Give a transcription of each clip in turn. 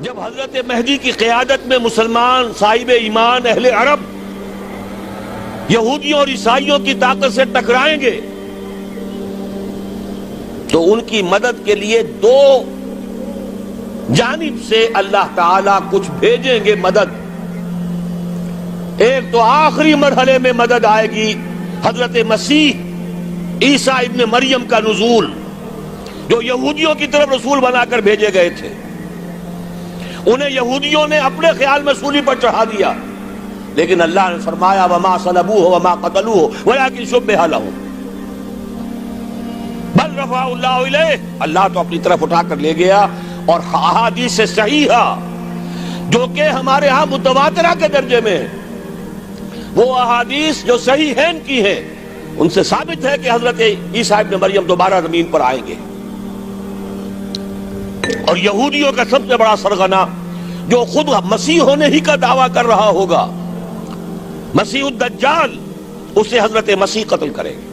جب حضرت مہدی کی قیادت میں مسلمان صاحب ایمان اہل عرب یہودیوں اور عیسائیوں کی طاقت سے ٹکرائیں گے تو ان کی مدد کے لیے دو جانب سے اللہ تعالیٰ کچھ بھیجیں گے مدد. ایک تو آخری مرحلے میں مدد آئے گی حضرت مسیح عیسیٰ ابن مریم کا نزول، جو یہودیوں کی طرف رسول بنا کر بھیجے گئے تھے. انہیں یہودیوں نے اپنے خیال میں سولی پر چڑھا دیا، لیکن اللہ نے فرمایا وما صلبوہ وما قتلوہ ولکن شبہ لہم بل رفعہ اللہ الیہ. اللہ تو اپنی طرف اٹھا کر لے گیا. اور احادیث صحیحہ جو کہ ہمارے ہاں متواترہ کے درجے میں، وہ احادیث جو صحیحین کی ہیں، ان سے ثابت ہے کہ حضرت عیسیٰ ابن مریم دوبارہ زمین پر آئیں گے. اور یہودیوں کا سب سے بڑا سرغنہ جو خود مسیح ہونے ہی کا دعویٰ کر رہا ہوگا، مسیح الدجال، اسے حضرت مسیح قتل کرے گے.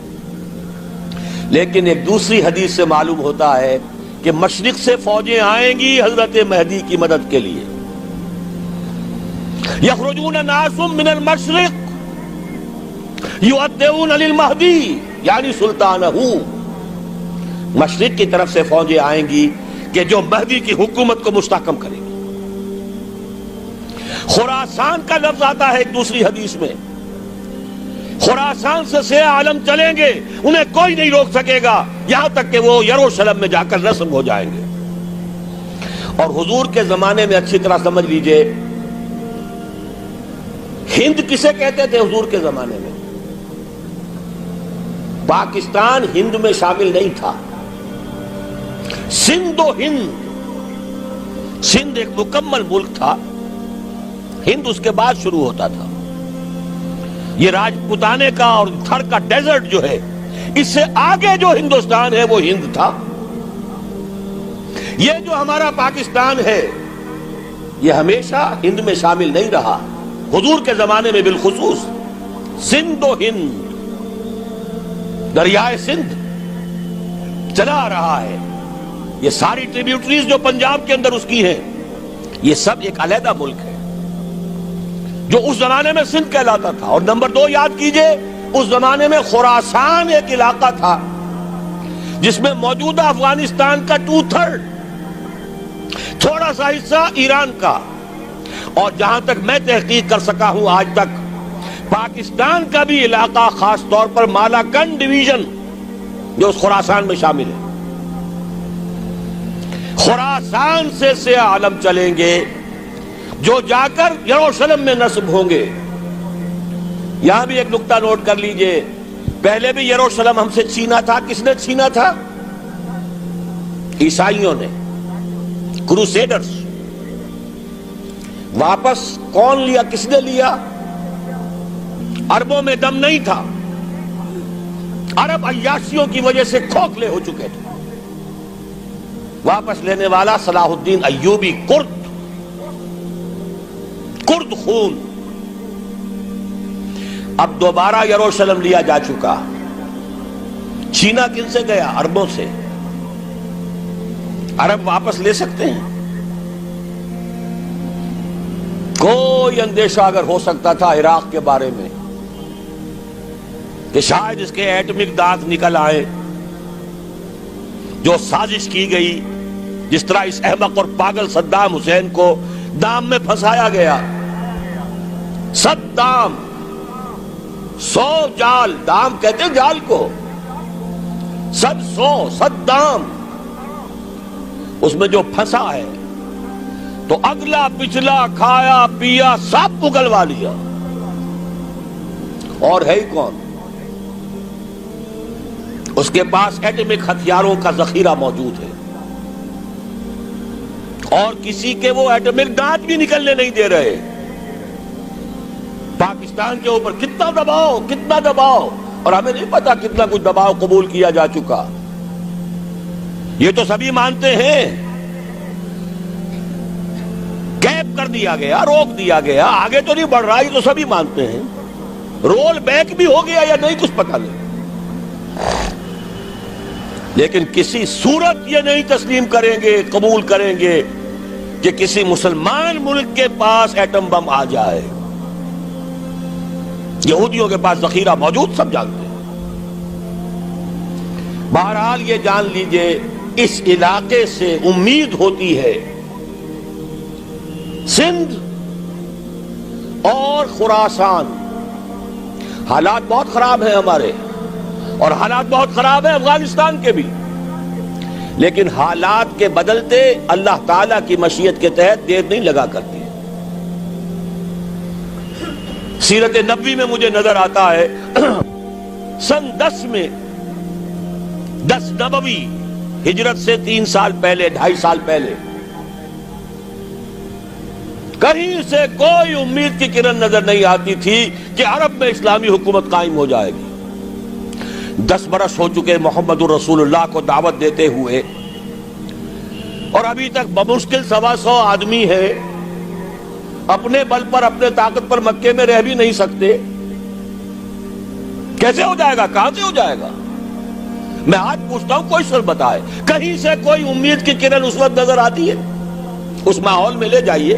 لیکن ایک دوسری حدیث سے معلوم ہوتا ہے کہ مشرق سے فوجیں آئیں گی حضرت مہدی کی مدد کے لیے. یخرجون ناس من المشرق یؤدون للمہدی یعنی سلطانہ. مشرق کی طرف سے فوجیں آئیں گی کہ جو مہدی کی حکومت کو مستحکم کریں گی. خراسان کا لفظ آتا ہے ایک دوسری حدیث میں. خراسان سے سیاہ عالم چلیں گے، انہیں کوئی نہیں روک سکے گا یہاں تک کہ وہ یروشلم میں جا کر نصب ہو جائیں گے. اور حضور کے زمانے میں اچھی طرح سمجھ لیجئے، ہند کسے کہتے تھے حضور کے زمانے میں؟ پاکستان ہند میں شامل نہیں تھا. سندھ و ہند، سندھ ایک مکمل ملک تھا، ہند اس کے بعد شروع ہوتا تھا. یہ راجپوتانے کا اور تھر کا ڈیزرٹ جو ہے، اس سے آگے جو ہندوستان ہے وہ ہند تھا. یہ جو ہمارا پاکستان ہے یہ ہمیشہ ہند میں شامل نہیں رہا. حضور کے زمانے میں بالخصوص سندھ و ہند، دریائے سندھ چلا آ رہا ہے. یہ ساری ٹریبیوٹریز جو پنجاب کے اندر اس کی ہیں، یہ سب ایک علیحدہ ملک ہے جو اس زمانے میں سندھ کہلاتا تھا. اور نمبر 2 یاد کیجئے، اس زمانے میں خراسان ایک علاقہ تھا جس میں موجودہ افغانستان کا 2/3، تھوڑا سا حصہ ایران کا، اور جہاں تک میں تحقیق کر سکا ہوں آج تک پاکستان کا بھی علاقہ، خاص طور پر مالاکنڈ ڈویژن جو اس خراسان میں شامل ہے. خراسان سے سیاہ عالم چلیں گے جو جا کر یروشلم میں نصب ہوں گے. یہاں بھی ایک نقطہ نوٹ کر لیجئے، پہلے بھی یروشلم ہم سے چھینا تھا. کس نے چھینا تھا؟ عیسائیوں نے، کروسیڈرز. واپس کون لیا؟ کس نے لیا؟ عربوں میں دم نہیں تھا، عرب عیاشیوں کی وجہ سے کھوکھلے ہو چکے تھے. واپس لینے والا صلاح الدین ایوبی، کرد خون. اب دوبارہ یروشلم لیا جا چکا. چھینا کن سے گیا؟ عربوں سے. عرب واپس لے سکتے ہیں؟ کوئی اندیشہ اگر ہو سکتا تھا عراق کے بارے میں کہ شاید اس کے ایٹمک دانت نکل آئے، جو سازش کی گئی، جس طرح اس احمق اور پاگل صدام حسین کو دام میں پھنسایا گیا. صدام 100 جال، دام کہتے ہیں جال کو، 100 اس میں جو پھنسا ہے تو اگلا پچھلا کھایا پیا سب اگلوا لیا. اور ہے ہی کون؟ اس کے پاس ایٹمک ہتھیاروں کا ذخیرہ موجود ہے، اور کسی کے وہ ایٹمک دانت بھی نکلنے نہیں دے رہے. پاکستان کے اوپر کتنا دباؤ، اور ہمیں نہیں پتا کتنا کچھ دباؤ قبول کیا جا چکا. یہ تو سبھی مانتے ہیں. کیپ کر دیا گیا، روک دیا گیا، آگے تو نہیں بڑھ رہا، یہ تو سبھی مانتے ہیں. رول بیک بھی ہو گیا یا نہیں کچھ پتہ نہیں. لیکن کسی صورت یہ نہیں تسلیم کریں گے، قبول کریں گے کہ کسی مسلمان ملک کے پاس ایٹم بم آ جائے. یہودیوں کے پاس ذخیرہ موجود، سب جانتے ہیں. بہرحال یہ جان لیجئے اس علاقے سے امید ہوتی ہے سندھ اور خراسان. حالات بہت خراب ہیں ہمارے، اور حالات بہت خراب ہیں افغانستان کے بھی، لیکن حالات کے بدلتے اللہ تعالیٰ کی مشیت کے تحت دیر نہیں لگا کرتی. سیرت نبوی میں مجھے نظر آتا ہے سن 10 میں 10 نبوی ہجرت سے 3 سال پہلے 2.5 سال پہلے کہیں سے کوئی امید کی کرن نظر نہیں آتی تھی کہ عرب میں اسلامی حکومت قائم ہو جائے گی. 10 برس ہو چکے محمد الرسول اللہ کو دعوت دیتے ہوئے، اور ابھی تک بمشکل 125 آدمی ہے. اپنے بل پر اپنے طاقت پر مکے میں رہ بھی نہیں سکتے. کیسے ہو جائے گا؟ کہاں سے ہو جائے گا؟ میں آج پوچھتا ہوں، کوئی سر بتائے کہیں سے کوئی امید کی کرن اس وقت نظر آتی ہے؟ اس ماحول میں لے جائیے.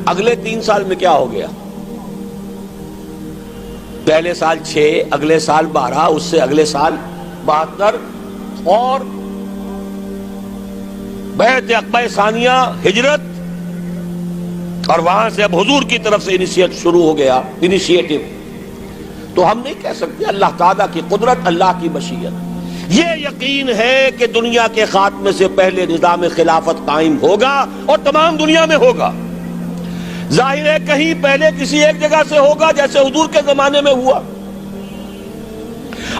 اگلے 3 سال میں کیا ہو گیا؟ پہلے سال 6، اگلے سال 12، اس سے اگلے سال 72، اور بیعت عقبہ ثانیہ، ہجرت، اور وہاں سے اب حضور کی طرف سے انیشیٹ شروع ہو گیا، انیشیٹو. تو ہم نہیں کہہ سکتے اللہ تعالیٰ کی قدرت، اللہ کی مشیت. یہ یقین ہے کہ دنیا کے خاتمے سے پہلے نظام خلافت قائم ہوگا اور تمام دنیا میں ہوگا. ظاہر ہے کہیں پہلے کسی ایک جگہ سے ہوگا، جیسے حضور کے زمانے میں ہوا.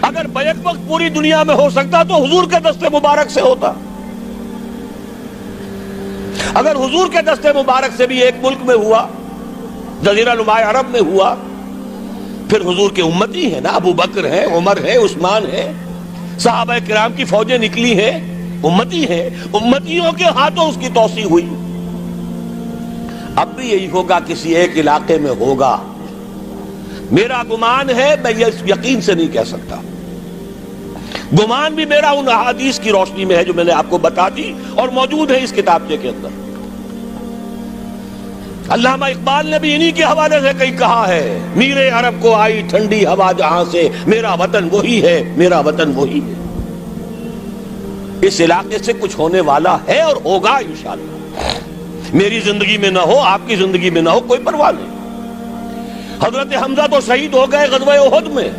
اگر بیک وقت پوری دنیا میں ہو سکتا تو حضور کے دست مبارک سے ہوتا. اگر حضور کے دست مبارک سے بھی ایک ملک میں ہوا، جزیرہ نما عرب میں ہوا، پھر حضور کے امتی ہیں نا، ابو بکر ہیں، عمر ہے، عثمان ہے، صحابہ کرام کی فوجیں نکلی ہیں، امتی ہیں. امتیوں کے ہاتھوں اس کی توسیع ہوئی. اب بھی یہی ہوگا، کسی ایک علاقے میں ہوگا. میرا گمان ہے، میں یہ یقین سے نہیں کہہ سکتا. گمان بھی میرا ان احادیث کی روشنی میں ہے جو میں نے آپ کو بتا دی اور موجود ہے اس کتابچے کے اندر. علامہ اقبال نے بھی انہی کے حوالے سے کئی کہا ہے، میرے عرب کو آئی ٹھنڈی ہوا جہاں سے، میرا وطن وہی ہے، میرا وطن وہی ہے. اس علاقے سے کچھ ہونے والا ہے اور ہوگا انشاءاللہ. میری زندگی میں نہ ہو، آپ کی زندگی میں نہ ہو، کوئی پرواہ نہیں. حضرت حمزہ تو شہید ہو گئے غزوہ احد میں.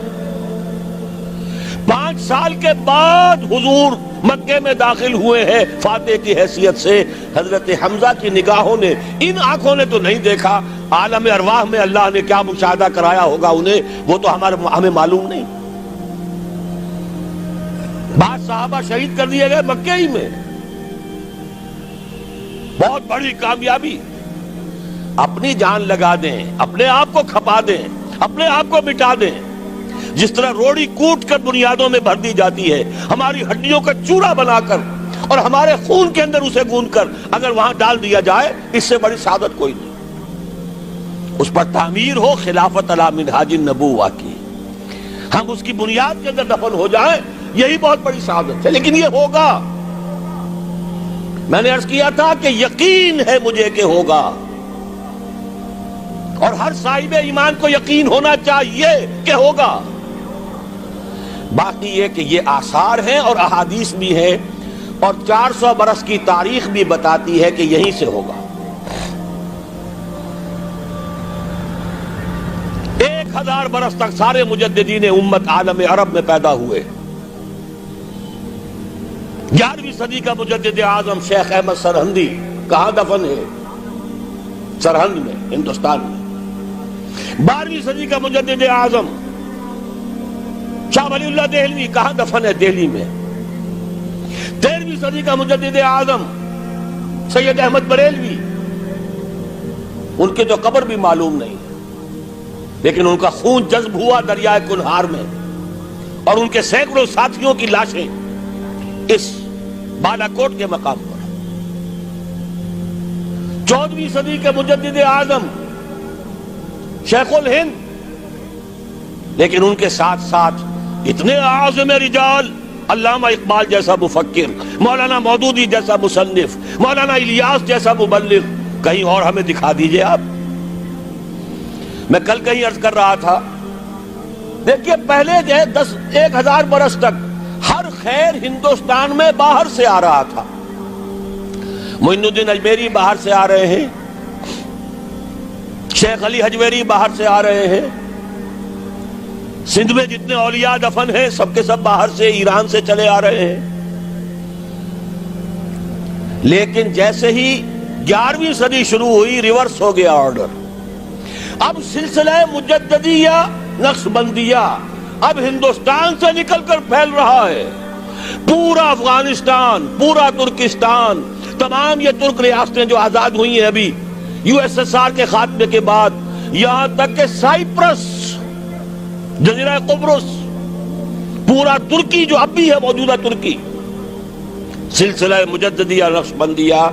5 سال کے بعد حضور مکے میں داخل ہوئے ہیں فاتح کی حیثیت سے. حضرت حمزہ کی نگاہوں نے، ان آنکھوں نے تو نہیں دیکھا، عالم ارواح میں اللہ نے کیا مشاہدہ کرایا ہوگا انہیں، وہ تو ہمیں معلوم نہیں. بعض صحابہ شہید کر دیے گئے مکے ہی میں. بہت بڑی کامیابی. اپنی جان لگا دیں، اپنے آپ کو کھپا دیں، اپنے آپ کو مٹا دیں. جس طرح روڑی کوٹ کر بنیادوں میں بھر دی جاتی ہے، ہماری ہڈیوں کا چورا بنا کر اور ہمارے خون کے اندر اسے گوندھ کر اگر وہاں ڈال دیا جائے، اس سے بڑی سعادت کوئی نہیں. اس پر تعمیر ہو خلافت علی منہاج النبوہ کی، ہم اس کی بنیاد کے اندر دفن ہو جائیں، یہی بہت بڑی سعادت ہے. لیکن یہ ہوگا. میں نے عرض کیا تھا کہ یقین ہے مجھے کہ ہوگا، اور ہر صاحب ایمان کو یقین ہونا چاہیے کہ ہوگا. باقی یہ کہ یہ آثار ہیں اور احادیث بھی ہیں، اور 400 برس کی تاریخ بھی بتاتی ہے کہ یہیں سے ہوگا. 1000 برس تک سارے مجددین امت عالم عرب میں پیدا ہوئے. 11ویں صدی کا مجدد اعظم شیخ احمد سرہندی کہاں دفن ہے؟ سرہند میں، ہندوستان میں. 12ویں صدی کا مجدد اعظم شاہ ولی اللہ دہلوی کہاں دفن ہے؟ دہلی میں. 13ویں صدی کا مجدد اعظم سید احمد بریلوی، ان کی تو قبر بھی معلوم نہیں، لیکن ان کا خون جذب ہوا دریائے کنہار میں، اور ان کے سینکڑوں ساتھیوں کی لاشیں اس بالاکوٹ کے مقام پر. 14ویں صدی کے مجدد اعظم شیخ الہند، لیکن ان کے ساتھ ساتھ اتنے اعظم رجال علامہ اقبال جیسا مفکر، مولانا مودودی جیسا مصنف، مولانا الیاس جیسا مبلغ کہیں اور ہمیں دکھا دیجئے آپ۔ میں کل کہیں عرض کر رہا تھا، دیکھیے پہلے جو ہے 1000 برس تک ہر خیر ہندوستان میں باہر سے آ رہا تھا۔ معین الدین اجمیری باہر سے آ رہے ہیں، شیخ علی حجویری باہر سے آ رہے ہیں، سندھ میں جتنے اولیاء دفن ہیں سب کے سب باہر سے، ایران سے چلے آ رہے ہیں۔ لیکن جیسے ہی 11ویں صدی شروع ہوئی، ریورس ہو گیا آرڈر۔ اب سلسلہ مجددیہ نقشبندیہ اب ہندوستان سے نکل کر پھیل رہا ہے۔ پورا افغانستان، پورا ترکستان، تمام یہ ترک ریاستیں جو آزاد ہوئی ہیں ابھی USSR کے خاتمے کے بعد، یہاں تک کہ سائپرس، جزیرہ قبرص، پورا ترکی جو اب بھی ہے موجودہ ترکی، سلسلہ مجددیہ نقشبندیہ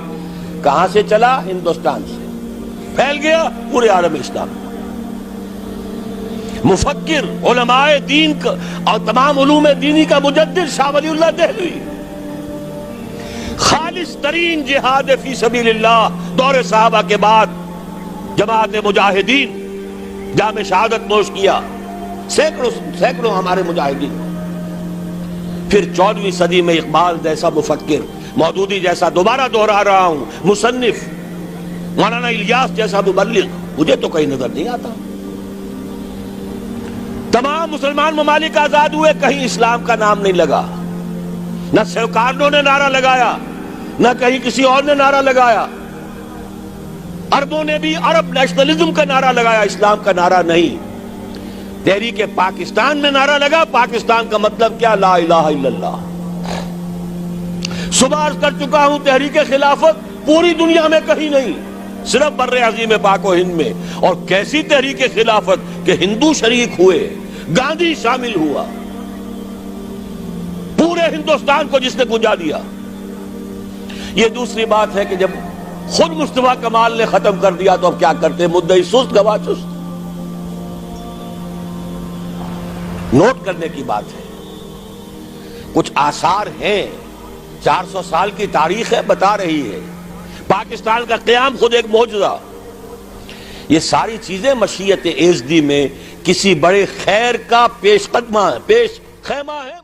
کہاں سے چلا؟ ہندوستان سے پھیل گیا پورے عالم اسلام۔ مفکر، علماء دین اور تمام علوم دینی کا مجدد شاہ ولی اللہ دہلوی، خالص ترین جہاد فی سبیل اللہ دور صحابہ کے بعد جماعت مجاہدین جام شہادت نوش کیا، سینکڑوں ہمارے مجاہدین۔ پھر 14ویں صدی میں اقبال جیسا مفکر، مودودی جیسا، دوبارہ دوہرا رہا ہوں، مصنف، مولانا الیاس جیسا مبلغ مجھے تو کہیں نظر نہیں آتا۔ تمام مسلمان ممالک آزاد ہوئے، کہیں اسلام کا نام نہیں لگا، نہ سیوکارنوں نے نعرہ لگایا، نہ کہیں کسی اور نے نعرہ لگایا۔ عربوں نے بھی عرب نیشنلزم کا نعرہ لگایا، اسلام کا نعرہ نہیں۔ تحریک پاکستان میں نعرہ لگا، پاکستان کا مطلب کیا؟ لا الہ الا اللہ۔ صبح عرض کر چکا ہوں، تحریک خلافت پوری دنیا میں کہیں نہیں، صرف بر عظیم پاک و ہند میں۔ اور کیسی تحریک خلافت کہ ہندو شریک ہوئے، گاندھی شامل ہوا، پورے ہندوستان کو جس نے گنجا دیا۔ یہ دوسری بات ہے کہ جب خود مصطفیٰ کمال نے ختم کر دیا تو اب کیا کرتے؟ مدعی سست گواہ چست۔ نوٹ کرنے کی بات ہے، کچھ آثار ہیں، 400 سال کی تاریخ ہے، بتا رہی ہے پاکستان کا قیام خود ایک معجزہ۔ یہ ساری چیزیں مشیت ایزدی میں کسی بڑے خیر کا پیش خیمہ ہے۔